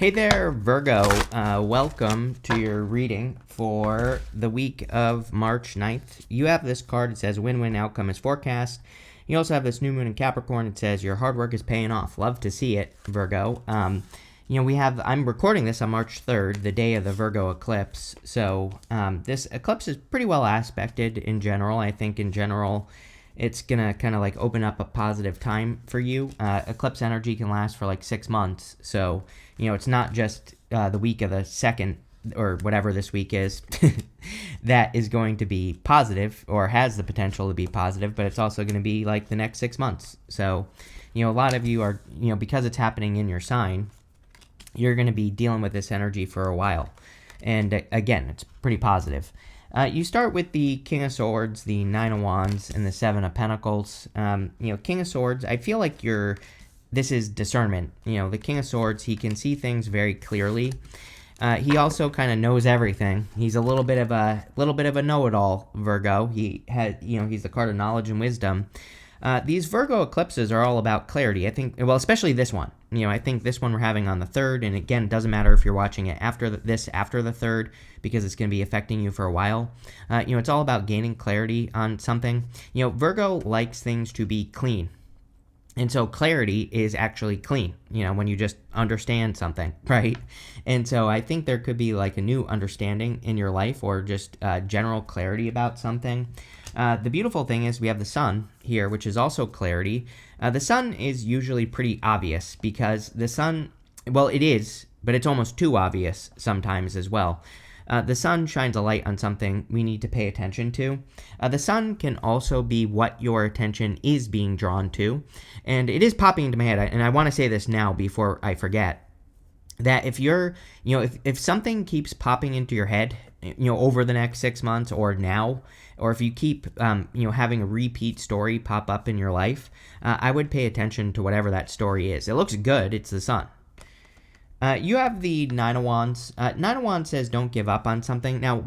Hey there, Virgo. Welcome to your reading for the week of March 9th. You have this card. It says win-win outcome is forecast. You also have this new moon in Capricorn. It says your hard work is paying off. Love to see it, Virgo. I'm recording this on March 3rd, the day of the Virgo eclipse. So this eclipse is pretty well aspected in general. I think in general, it's going to kind of like open up a positive time for you. Eclipse energy can last for like 6 months. So, it's not just the week of the 2nd or whatever this week is that is going to be positive or has the potential to be positive, but it's also going to be like the next 6 months. So, a lot of you are, because it's happening in your sign, you're going to be dealing with this energy for a while. And again, it's pretty positive. You start with the King of Swords, the Nine of Wands, and the Seven of Pentacles. King of Swords, I feel like this is discernment. The King of Swords, he can see things very clearly. He also kind of knows everything. He's a little bit of a know-it-all, Virgo. He's the card of knowledge and wisdom. These Virgo eclipses are all about clarity. I think, well, especially this one. I think this one we're having on the 3rd, and again, it doesn't matter if you're watching it after the 3rd, because it's going to be affecting you for a while. It's all about gaining clarity on something. Virgo likes things to be clean. And so clarity is actually clean, when you just understand something, right? And so I think there could be like a new understanding in your life or just general clarity about something. The beautiful thing is we have the sun here, which is also clarity. The sun is usually pretty obvious because the sun, well, it is, but it's almost too obvious sometimes as well. The sun shines a light on something we need to pay attention to. The sun can also be what your attention is being drawn to. And it is popping into my head, and I want to say this now before I forget, that if you're, if something keeps popping into your head, over the next 6 months or now, or if you keep, having a repeat story pop up in your life, I would pay attention to whatever that story is. It looks good. It's the sun. You have the Nine of Wands. Nine of Wands says don't give up on something. Now,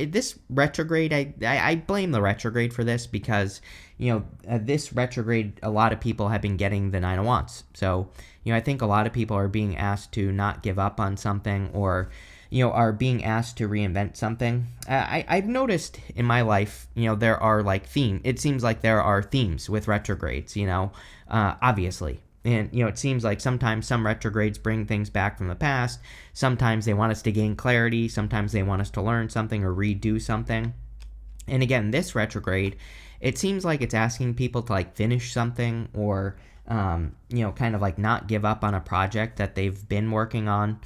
this retrograde, I blame the retrograde for this because, this retrograde, a lot of people have been getting the Nine of Wands. So, I think a lot of people are being asked to not give up on something or, are being asked to reinvent something. I've noticed in my life, there are like it seems like there are themes with retrogrades, obviously. And, it seems like sometimes some retrogrades bring things back from the past. Sometimes they want us to gain clarity. Sometimes they want us to learn something or redo something. And again, this retrograde, it seems like it's asking people to like finish something or, kind of like not give up on a project that they've been working on.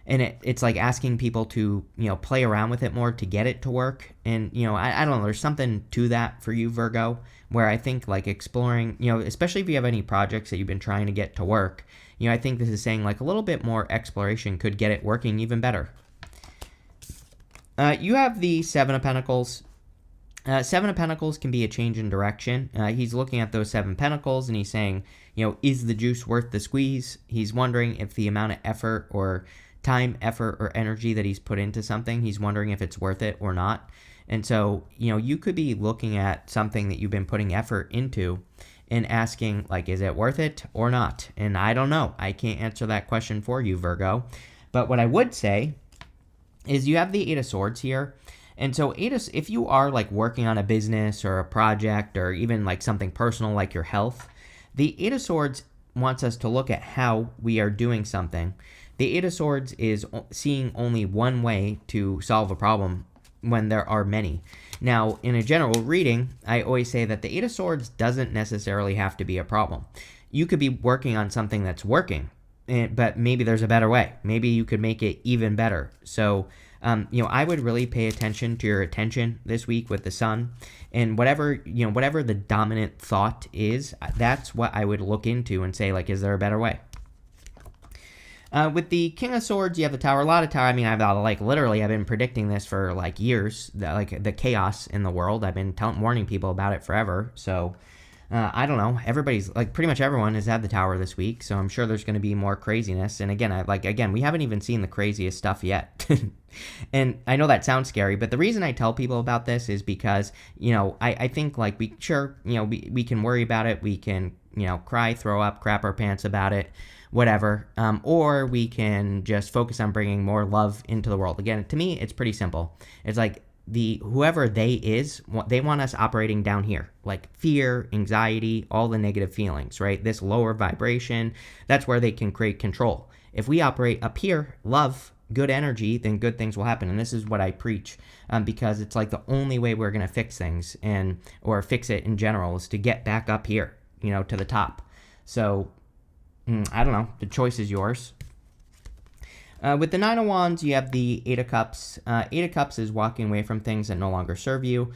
And it's like asking people to, play around with it more to get it to work. And, I don't know, there's something to that for you, Virgo, where I think like exploring, especially if you have any projects that you've been trying to get to work, I think this is saying like a little bit more exploration could get it working even better. You have the Seven of Pentacles. Seven of Pentacles can be a change in direction. He's looking at those 7 pentacles and he's saying, is the juice worth the squeeze? He's wondering if the amount of effort or time, effort, or energy that he's put into something, he's wondering if it's worth it or not. And so, you could be looking at something that you've been putting effort into and asking, like, is it worth it or not? And I don't know. I can't answer that question for you, Virgo. But what I would say is you have the Eight of Swords here. And so if you are like working on a business or a project or even like something personal like your health, the Eight of Swords wants us to look at how we are doing something. The Eight of Swords is seeing only one way to solve a problem when there are many. Now, in a general reading, I always say that the Eight of Swords doesn't necessarily have to be a problem. You could be working on something that's working, but maybe there's a better way. Maybe you could make it even better. So, I would really pay attention to your attention this week with the sun, and whatever the dominant thought is, that's what I would look into and say, like, is there a better way? With the King of Swords, you have the Tower. A lot of Tower. I mean, I've been predicting this for like years. The chaos in the world. I've been warning people about it forever. So, I don't know. Everybody's like pretty much everyone has had the Tower this week. So I'm sure there's going to be more craziness. And again, we haven't even seen the craziest stuff yet. And I know that sounds scary, but the reason I tell people about this is because I think like we can worry about it. We can cry, throw up, crap our pants about it, whatever. Or we can just focus on bringing more love into the world. Again, to me, it's pretty simple. It's like whoever they is, they want us operating down here, like fear, anxiety, all the negative feelings, right? This lower vibration, that's where they can create control. If we operate up here, love, good energy, then good things will happen. And this is what I preach, because it's like the only way we're going to fix things or fix it in general is to get back up here, to the top. So I don't know. The choice is yours. With the Nine of Wands, you have the Eight of Cups. Eight of Cups is walking away from things that no longer serve you.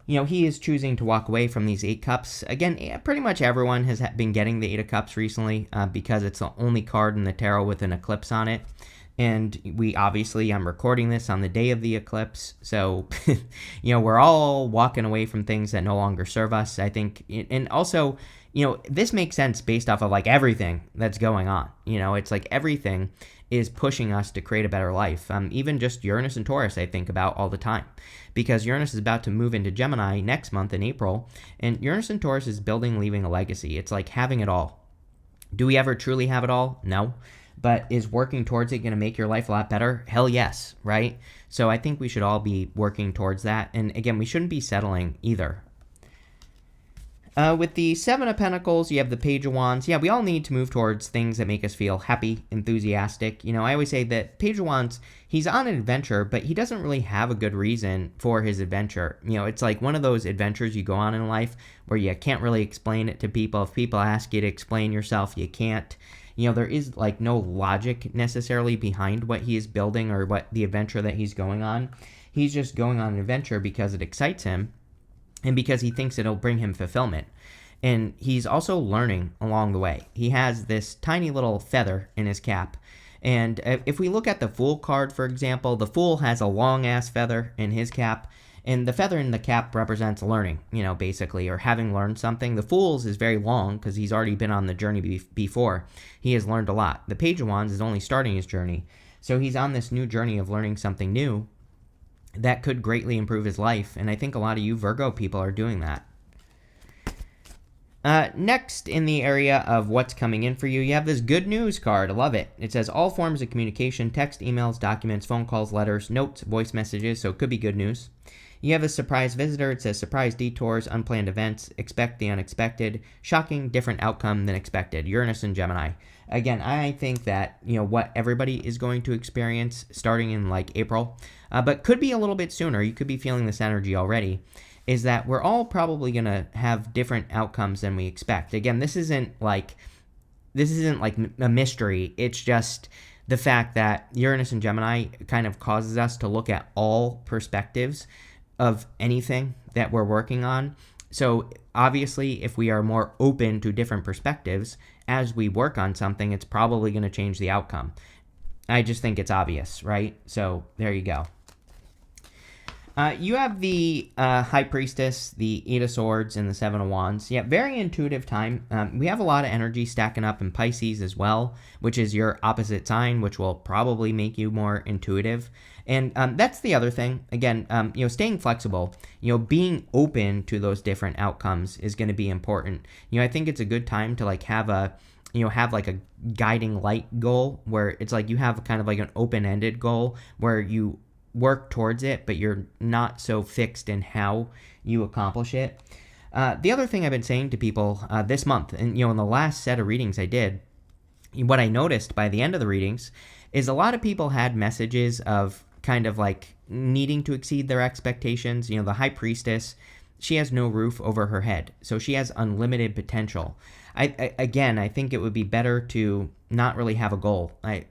He is choosing to walk away from these Eight Cups. Again, pretty much everyone has been getting the Eight of Cups recently because it's the only card in the tarot with an eclipse on it. And I'm recording this on the day of the eclipse. So, we're all walking away from things that no longer serve us, I think. And also, this makes sense based off of like everything that's going on. It's like everything is pushing us to create a better life. Even just Uranus and Taurus, I think about all the time, because Uranus is about to move into Gemini next month in April, and Uranus and Taurus is building, leaving a legacy. It's like having it all. Do we ever truly have it all? No. But is working towards it going to make your life a lot better? Hell yes, right? So I think we should all be working towards that. And again, we shouldn't be settling either. With the Seven of Pentacles, you have the Page of Wands. Yeah, we all need to move towards things that make us feel happy, enthusiastic. I always say that Page of Wands, he's on an adventure, but he doesn't really have a good reason for his adventure. It's like one of those adventures you go on in life where you can't really explain it to people. If people ask you to explain yourself, you can't. There is like no logic necessarily behind what he is building or what the adventure that he's going on. He's just going on an adventure because it excites him and because he thinks it'll bring him fulfillment. And he's also learning along the way. He has this tiny little feather in his cap. And if we look at the Fool card, for example, the Fool has a long-ass feather in his cap. And the feather in the cap represents learning, basically, or having learned something. The Fool's is very long because he's already been on the journey before. He has learned a lot. The Page of Wands is only starting his journey. So he's on this new journey of learning something new that could greatly improve his life. And I think a lot of you Virgo people are doing that. Next, in the area of what's coming in for you, you have this good news card. I love it. It says all forms of communication, text, emails, documents, phone calls, letters, notes, voice messages, so it could be good news. You have a surprise visitor. It says surprise detours, unplanned events, expect the unexpected, shocking, different outcome than expected. Uranus and Gemini. Again, I think that, what everybody is going to experience starting in like April, but could be a little bit sooner. You could be feeling this energy already. Is that we're all probably going to have different outcomes than we expect. Again, this isn't like a mystery. It's just the fact that Uranus and Gemini kind of causes us to look at all perspectives of anything that we're working on. So obviously, if we are more open to different perspectives as we work on something, it's probably going to change the outcome. I just think it's obvious, right? So there you go. You have the High Priestess, the Eight of Swords, and the Seven of Wands. Yeah, very intuitive time. We have a lot of energy stacking up in Pisces as well, which is your opposite sign, which will probably make you more intuitive. And that's the other thing. Again, staying flexible, being open to those different outcomes is going to be important. I think it's a good time to like have a guiding light goal where it's like you have kind of like an open-ended goal where you work towards it, but you're not so fixed in how you accomplish it. The other thing I've been saying to people this month, and in the last set of readings I did, what I noticed by the end of the readings is a lot of people had messages of kind of like needing to exceed their expectations. The High Priestess, she has no roof over her head, so she has unlimited potential. I think it would be better to not really have a goal. I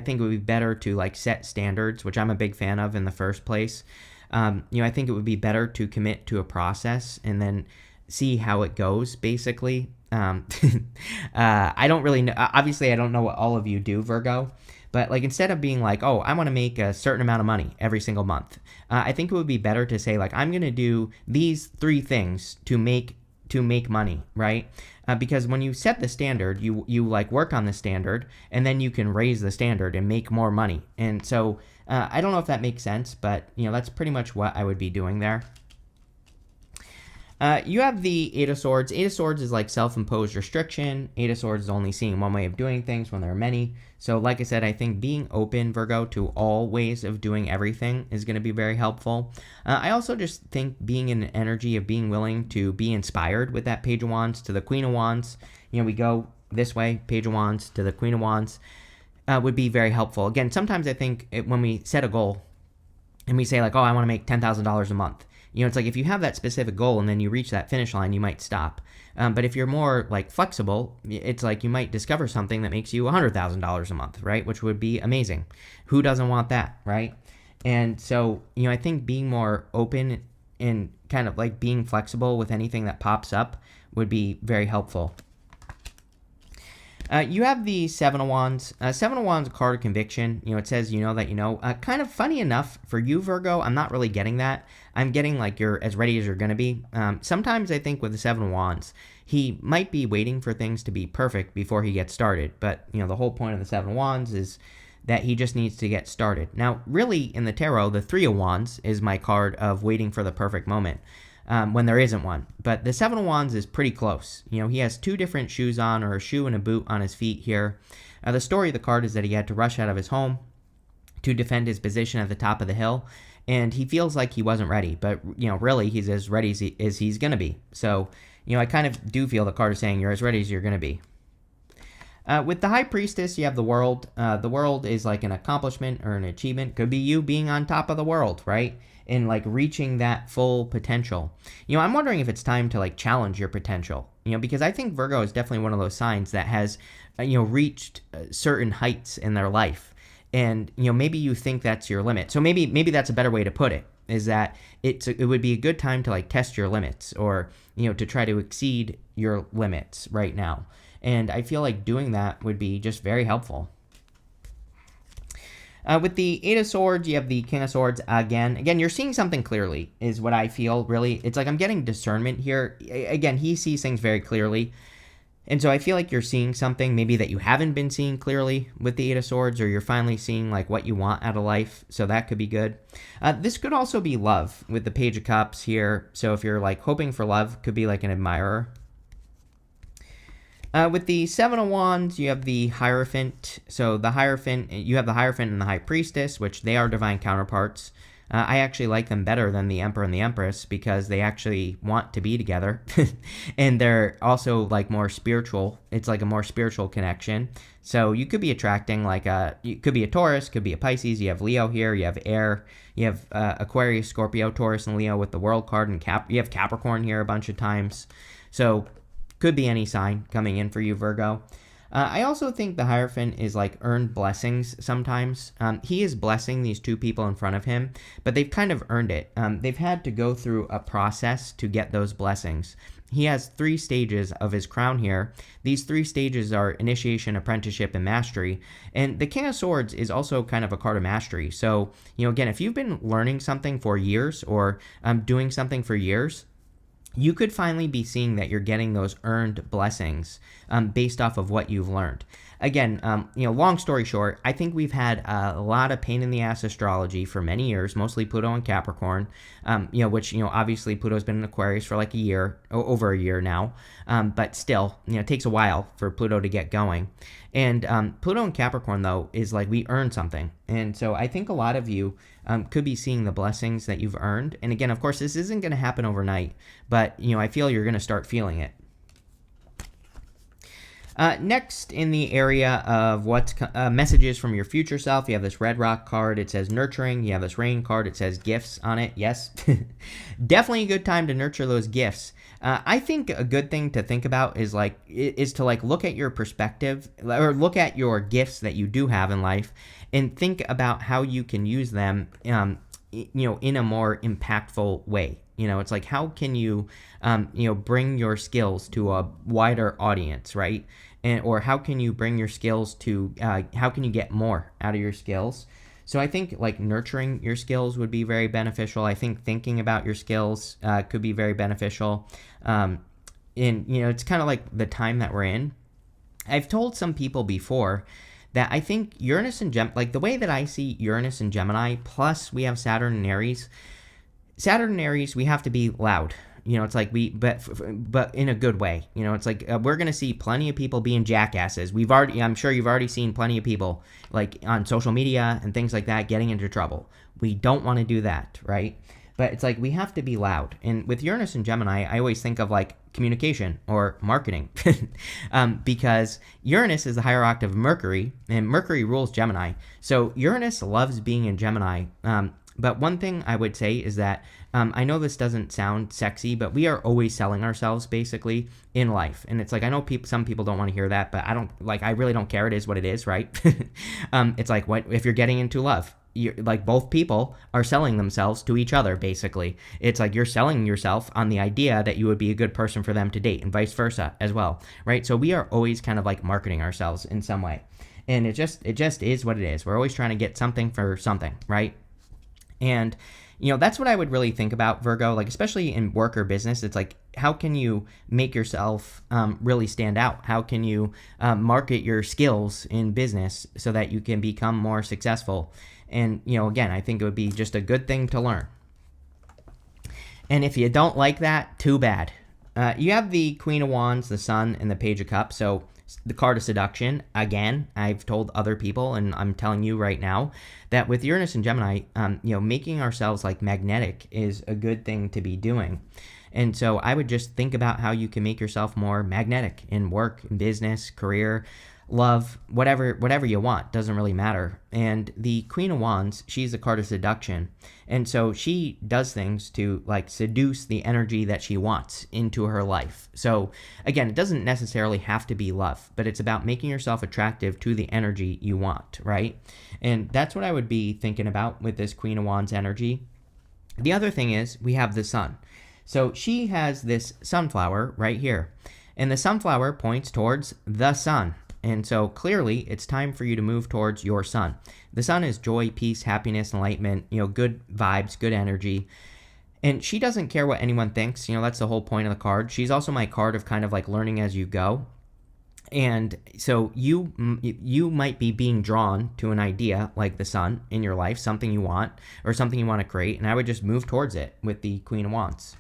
think it would be better to like set standards, which I'm a big fan of in the first place. I think it would be better to commit to a process and then see how it goes, basically. I don't really know. Obviously, I don't know what all of you do, Virgo. But like instead of being like, oh, I want to make a certain amount of money every single month, I think it would be better to say like, I'm going to do these 3 things to make money, right? Because when you set the standard, you like work on the standard, and then you can raise the standard and make more money. And so I don't know if that makes sense, but that's pretty much what I would be doing there. You have the Eight of Swords. Eight of Swords is like self-imposed restriction. Eight of Swords is only seeing one way of doing things when there are many. So like I said, I think being open, Virgo, to all ways of doing everything is going to be very helpful. I also just think being in an energy of being willing to be inspired with that Page of Wands to the Queen of Wands. We go this way, Page of Wands to the Queen of Wands, would be very helpful. Again, sometimes I think when we set a goal and we say like, oh, I want to make $10,000 a month. It's like if you have that specific goal and then you reach that finish line, you might stop. But if you're more like flexible, it's like you might discover something that makes you $100,000 a month, right? Which would be amazing. Who doesn't want that, right? And so, I think being more open and kind of like being flexible with anything that pops up would be very helpful. You have the Seven of Wands. Seven of Wands, a card of conviction. It says, that kind of funny enough for you, Virgo, I'm not really getting that. I'm getting like you're as ready as you're going to be. Sometimes I think with the Seven of Wands, he might be waiting for things to be perfect before he gets started. But, the whole point of the Seven of Wands is that he just needs to get started. Now, really, in the tarot, the Three of Wands is my card of waiting for the perfect moment. When there isn't one. But the Seven of Wands is pretty close. He has two different shoes on, or a shoe and a boot on his feet here. The story of the card is that he had to rush out of his home to defend his position at the top of the hill, and he feels like he wasn't ready. But, really, he's as ready as he's going to be. So, I kind of do feel the card is saying you're as ready as you're going to be. With the High Priestess, you have the World. The World is like an accomplishment or an achievement. Could be you being on top of the world, right? And like reaching that full potential. I'm wondering if it's time to like challenge your potential, because I think Virgo is definitely one of those signs that has, reached certain heights in their life. And, maybe you think that's your limit. So maybe that's a better way to put it, is that it would be a good time to like test your limits, or, to try to exceed your limits right now. And I feel like doing that would be just very helpful. With the Eight of Swords, you have the King of Swords again. Again, you're seeing something clearly, is what I feel, really. It's like I'm getting discernment here. Again, he sees things very clearly. And so I feel like you're seeing something maybe that you haven't been seeing clearly with the Eight of Swords, or you're finally seeing like what you want out of life. So that could be good. This could also be love with the Page of Cups here. So if you're like hoping for love, could be like an admirer. With the Seven of Wands, you have the Hierophant. So the Hierophant, you have the Hierophant and the High Priestess, which they are divine counterparts. I actually like them better than the Emperor and the Empress, because they actually want to be together. And they're also like more spiritual. It's like a more spiritual connection. So you could be attracting you could be a Taurus, could be a Pisces. You have Leo here, you have Air, you have Aquarius, Scorpio, Taurus, and Leo with the World card, and you have Capricorn here a bunch of times. So could be any sign coming in for you, Virgo. I also think the Hierophant is like earned blessings sometimes. He is blessing these two people in front of him, but they've kind of earned it. They've had to go through a process to get those blessings. He has 3 stages of his crown here. These 3 stages are initiation, apprenticeship, and mastery. And the King of Swords is also kind of a card of mastery. So, again, if you've been learning something for years, or doing something for years, you could finally be seeing that you're getting those earned blessings based off of what you've learned. Again, long story short, I think we've had a lot of pain in the ass astrology for many years, mostly Pluto and Capricorn, which, obviously Pluto's been in Aquarius for like a year, over a year now. But still, it takes a while for Pluto to get going. And Pluto and Capricorn, though, is like we earn something. And so I think a lot of you could be seeing the blessings that you've earned. And again, of course, this isn't going to happen overnight, but, I feel you're going to start feeling it. Next, in the area of what's messages from your future self, you have this Red Rock card. It says nurturing. You have this Rain card. It says gifts on it. Yes, definitely a good time to nurture those gifts. I think a good thing to think about is to look at your perspective, or look at your gifts that you do have in life, and think about how you can use them, in a more impactful way. It's like, how can you, bring your skills to a wider audience, right? Or how can you bring your skills to, how can you get more out of your skills? So I think like nurturing your skills would be very beneficial. I think thinking about your skills could be very beneficial. And, it's kind of like the time that we're in. I've told some people before that I think Uranus and like the way that I see Uranus and Gemini, plus we have Saturn and Aries. Saturn and Aries, we have to be loud. It's like but in a good way. It's like we're gonna see plenty of people being jackasses. I'm sure you've already seen plenty of people like on social media and things like that getting into trouble. We don't want to do that, right? But it's like we have to be loud. And with Uranus and Gemini, I always think of like communication or marketing because Uranus is the higher octave of Mercury, and Mercury rules Gemini. So Uranus loves being in Gemini. But one thing I would say is that I know this doesn't sound sexy, but we are always selling ourselves basically in life. And it's like, I know some people don't want to hear that, but I really don't care. It is what it is, right? It's like, what if you're getting into love? Like both people are selling themselves to each other, basically. It's like you're selling yourself on the idea that you would be a good person for them to date and vice versa as well, right? So we are always kind of like marketing ourselves in some way. And it just is what it is. We're always trying to get something for something, right? And, that's what I would really think about, Virgo, like especially in work or business. It's like, how can you make yourself really stand out? How can you market your skills in business so that you can become more successful? And, again, I think it would be just a good thing to learn. And if you don't like that, too bad. You have the Queen of Wands, the Sun, and the Page of Cups. So the card of seduction, again, I've told other people, and I'm telling you right now, that with Uranus and Gemini, making ourselves like magnetic is a good thing to be doing. And so I would just think about how you can make yourself more magnetic in work, in business, career, love, whatever you want, doesn't really matter. And the Queen of Wands, she's a card of seduction. And so she does things to like seduce the energy that she wants into her life. So again, it doesn't necessarily have to be love, but it's about making yourself attractive to the energy you want, right? And that's what I would be thinking about with this Queen of Wands energy. The other thing is we have the Sun. So she has this sunflower right here. And the sunflower points towards the sun. And so clearly it's time for you to move towards your sun. The sun is joy, peace, happiness, enlightenment, good vibes, good energy. And she doesn't care what anyone thinks. That's the whole point of the card. She's also my card of kind of like learning as you go. And so you might be being drawn to an idea like the sun in your life, something you want or something you want to create. And I would just move towards it with the Queen of Wands.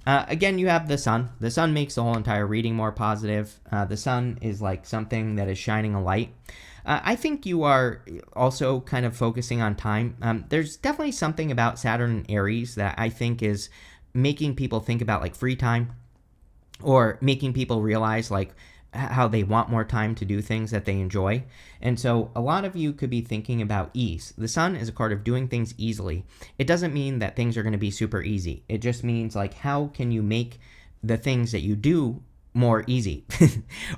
Again, you have the sun. The sun makes the whole entire reading more positive. The sun is like something that is shining a light. I think you are also kind of focusing on time. There's definitely something about Saturn and Aries that I think is making people think about like free time or making people realize like how they want more time to do things that they enjoy. And so a lot of you could be thinking about ease. The sun is a card of doing things easily. It doesn't mean that things are going to be super easy. It just means like, how can you make the things that you do more easy?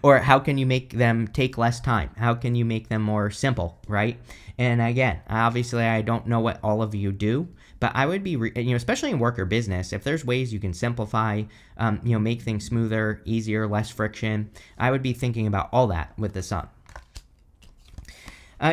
Or how can you make them take less time? How can you make them more simple, right? And again, obviously I don't know what all of you do, but I would be, especially in work or business, if there's ways you can simplify, make things smoother, easier, less friction, I would be thinking about all that with the sun.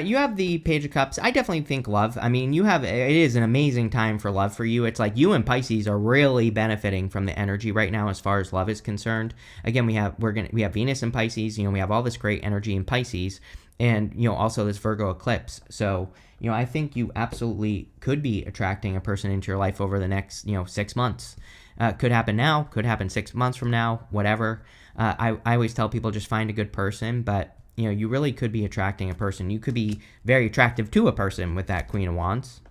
You have the Page of Cups. I definitely think love. I mean, it is an amazing time for love for you. It's like you and Pisces are really benefiting from the energy right now as far as love is concerned. Again, we have Venus in Pisces. We have all this great energy in Pisces, and also this Virgo eclipse. So I think you absolutely could be attracting a person into your life over the next 6 months. Could happen now. Could happen 6 months from now. Whatever. I always tell people just find a good person, but you really could be attracting a person. You could be very attractive to a person with that Queen of Wands.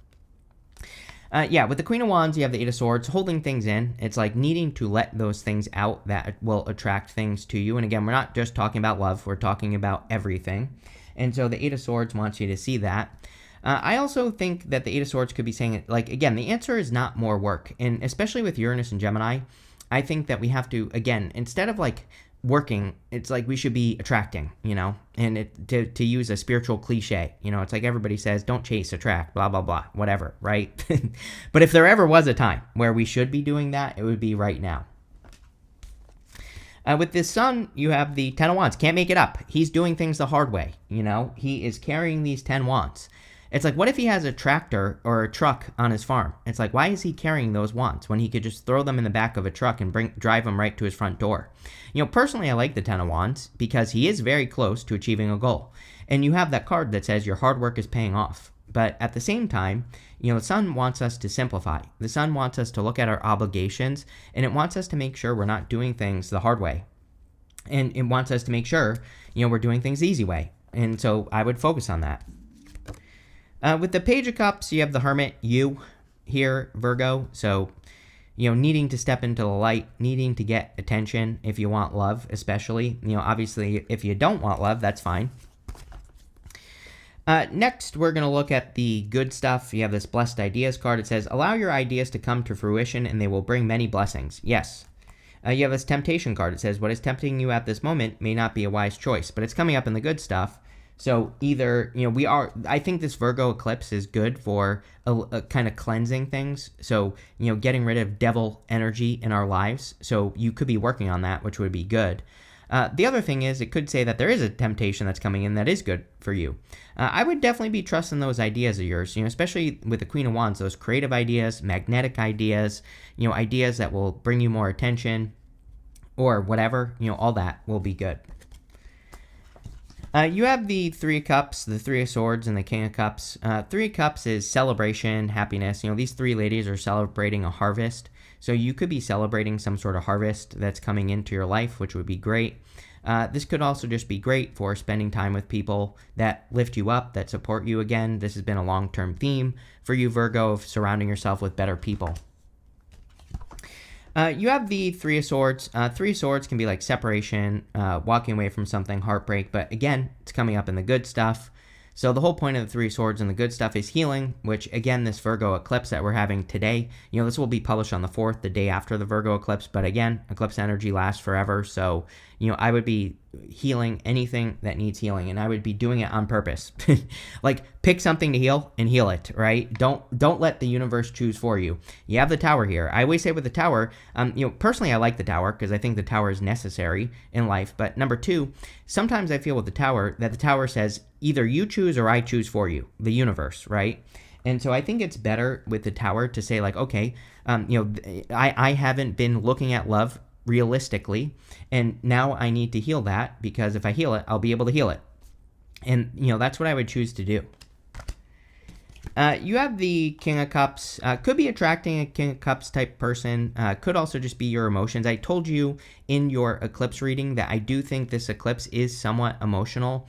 With the Queen of Wands, you have the Eight of Swords, holding things in. It's like needing to let those things out that will attract things to you. And again, we're not just talking about love. We're talking about everything. And so the Eight of Swords wants you to see that. I also think that the Eight of Swords could be saying, like, again, the answer is not more work. And especially with Uranus and Gemini, I think that we have to, again, instead of like working, it's like we should be attracting, and to use a spiritual cliche, it's like everybody says, don't chase, attract, blah, blah, blah, whatever, right? But if there ever was a time where we should be doing that, it would be right now. With this sun, you have the 10 of Wands. Can't make it up. He's doing things the hard way, He is carrying these 10 wands. It's like, what if he has a tractor or a truck on his farm? It's like, why is he carrying those wands when he could just throw them in the back of a truck and drive them right to his front door? Personally, I like the 10 of Wands because he is very close to achieving a goal. And you have that card that says your hard work is paying off. But at the same time, the sun wants us to simplify. The sun wants us to look at our obligations, and it wants us to make sure we're not doing things the hard way. And it wants us to make sure, we're doing things the easy way. And so I would focus on that. With the Page of Cups, you have the Hermit, you here, Virgo. So, needing to step into the light, needing to get attention if you want love, especially. Obviously, if you don't want love, that's fine. Next, we're going to look at the good stuff. You have this Blessed Ideas card. It says, allow your ideas to come to fruition and they will bring many blessings. Yes. You have this Temptation card. It says, what is tempting you at this moment may not be a wise choice, but it's coming up in the good stuff. So either, I think this Virgo eclipse is good for a kind of cleansing things. So, getting rid of devil energy in our lives. So you could be working on that, which would be good. The other thing is, it could say that there is a temptation that's coming in that is good for you. I would definitely be trusting those ideas of yours, especially with the Queen of Wands, those creative ideas, magnetic ideas, ideas that will bring you more attention or whatever, all that will be good. You have the Three of Cups, the Three of Swords, and the King of Cups. Three of Cups is celebration, happiness. These three ladies are celebrating a harvest. So you could be celebrating some sort of harvest that's coming into your life, which would be great. This could also just be great for spending time with people that lift you up, that support you again. This has been a long-term theme for you, Virgo, of surrounding yourself with better people. You have the Three of Swords. Three of Swords can be like separation, walking away from something, heartbreak. But again, it's coming up in the good stuff. So the whole point of the Three of Swords and the good stuff is healing, which again, this Virgo eclipse that we're having today, this will be published on the 4th, the day after the Virgo eclipse. But again, eclipse energy lasts forever. So, I would be healing anything that needs healing, and I would be doing it on purpose. Like, pick something to heal and heal it, right? Don't let the universe choose for you. You have the Tower here. I always say with the Tower, personally, I like the Tower because I think the Tower is necessary in life. But number two, sometimes I feel with the Tower that the Tower says either you choose or I choose for you, the universe, right? And so I think it's better with the Tower to say like, okay, I haven't been looking at love realistically, and now I need to heal that, because if I heal it, I'll be able to heal it. And, that's what I would choose to do. You have the King of Cups. Could be attracting a King of Cups type person. Could also just be your emotions. I told you in your eclipse reading that I do think this eclipse is somewhat emotional.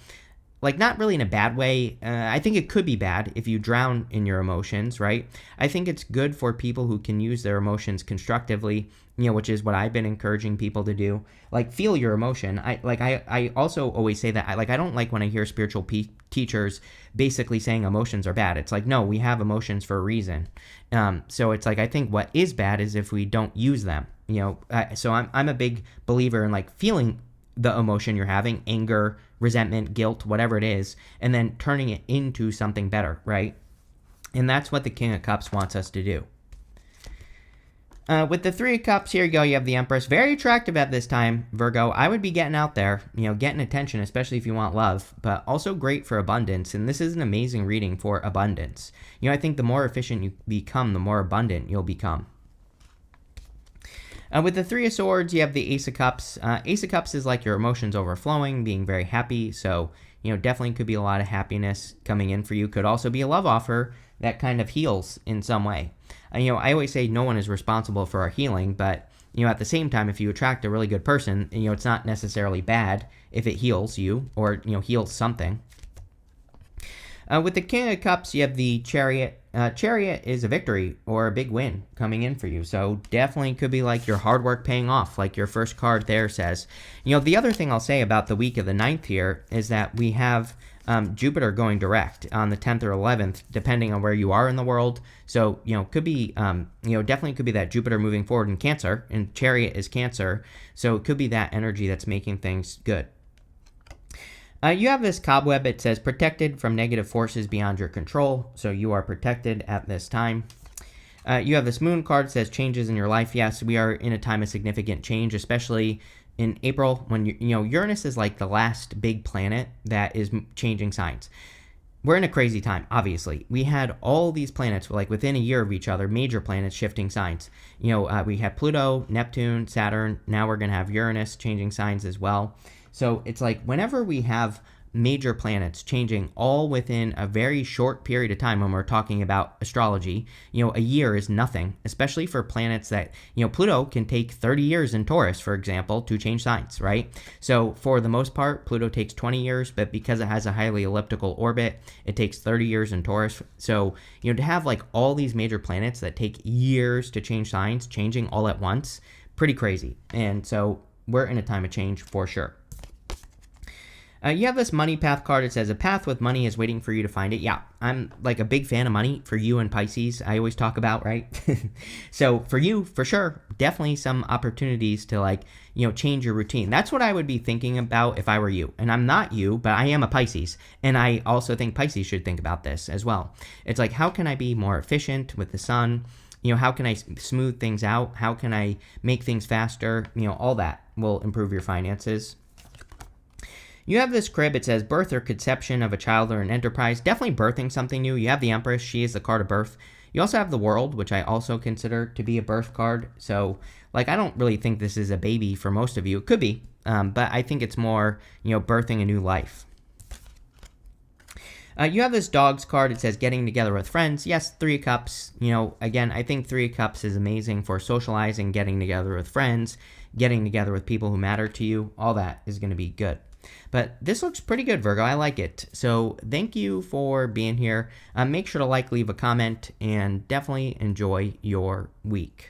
Like, not really in a bad way. I think it could be bad if you drown in your emotions, right? I think it's good for people who can use their emotions constructively, which is what I've been encouraging people to do. Like, feel your emotion. I also always say that, I don't like when I hear spiritual teachers basically saying emotions are bad. It's like, no, we have emotions for a reason. So it's like, I think what is bad is if we don't use them, so I'm a big believer in like feeling the emotion you're having, anger, resentment, guilt, whatever it is, and then turning it into something better, right? And that's what the King of Cups wants us to do. With the Three of Cups, here you go, you have the Empress. Very attractive at this time, Virgo. I would be getting out there, getting attention, especially if you want love, but also great for abundance. And this is an amazing reading for abundance. I think the more efficient you become, the more abundant you'll become. With the Three of Swords, you have the Ace of Cups. Ace of Cups is like your emotions overflowing, being very happy. So, definitely could be a lot of happiness coming in for you. Could also be a love offer that kind of heals in some way. I always say no one is responsible for our healing, but, at the same time, if you attract a really good person, it's not necessarily bad if it heals you or, heals something. With the King of Cups, you have the Chariot. Chariot is a victory or a big win coming in for you. So definitely could be like your hard work paying off, like your first card there says. The other thing I'll say about the week of the 9th here is that we have Jupiter going direct on the 10th or 11th, depending on where you are in the world. So, could be, definitely could be that Jupiter moving forward in Cancer, and Chariot is Cancer. So it could be that energy that's making things good. You have this cobweb. It says protected from negative forces beyond your control. So you are protected at this time. You have this moon card. It says changes in your life. Yes, we are in a time of significant change, especially in April when, Uranus is like the last big planet that is changing signs. We're in a crazy time, obviously. We had all these planets, like within a year of each other, major planets shifting signs. We had Pluto, Neptune, Saturn. Now we're going to have Uranus changing signs as well. So it's like whenever we have major planets changing all within a very short period of time when we're talking about astrology. A year is nothing, especially for planets that, Pluto can take 30 years in Taurus, for example, to change signs, right? So for the most part, Pluto takes 20 years, but because it has a highly elliptical orbit, it takes 30 years in Taurus. So, to have like all these major planets that take years to change signs, changing all at once, pretty crazy. And so we're in a time of change for sure. You have this money path card. It says a path with money is waiting for you to find it. Yeah, I'm like a big fan of money for you and Pisces. I always talk about, right? So for you, for sure, definitely some opportunities to change your routine. That's what I would be thinking about if I were you. And I'm not you, but I am a Pisces. And I also think Pisces should think about this as well. It's like, how can I be more efficient with the sun? How can I smooth things out? How can I make things faster? All that will improve your finances. You have this crib. It says birth or conception of a child or an enterprise. Definitely birthing something new. You have the Empress. She is the card of birth. You also have the World, which I also consider to be a birth card. So, I don't really think this is a baby for most of you. It could be, but I think it's more, birthing a new life. You have this Dogs card. It says getting together with friends. Yes, Three of Cups. Again, I think Three of Cups is amazing for socializing, getting together with friends, getting together with people who matter to you. All that is going to be good. But this looks pretty good, Virgo. I like it. So thank you for being here. Make sure to leave a comment, and definitely enjoy your week.